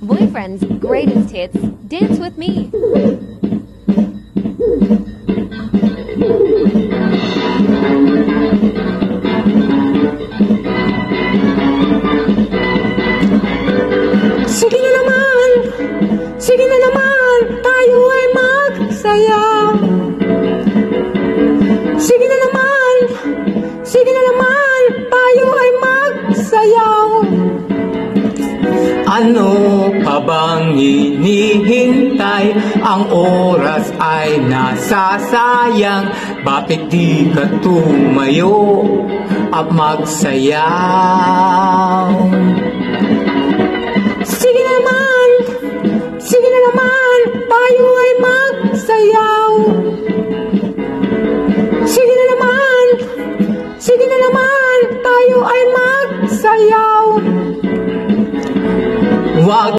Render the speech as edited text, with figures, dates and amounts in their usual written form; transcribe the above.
Boyfriend's greatest hits, Dance With Me. Sige na naman, tayo ay magsayaw. Sige na naman, tayo ay magsayaw. Ano pa bang hinihintay? Ang oras ay nasasayang. Bakit di ka tumayo at magsayaw?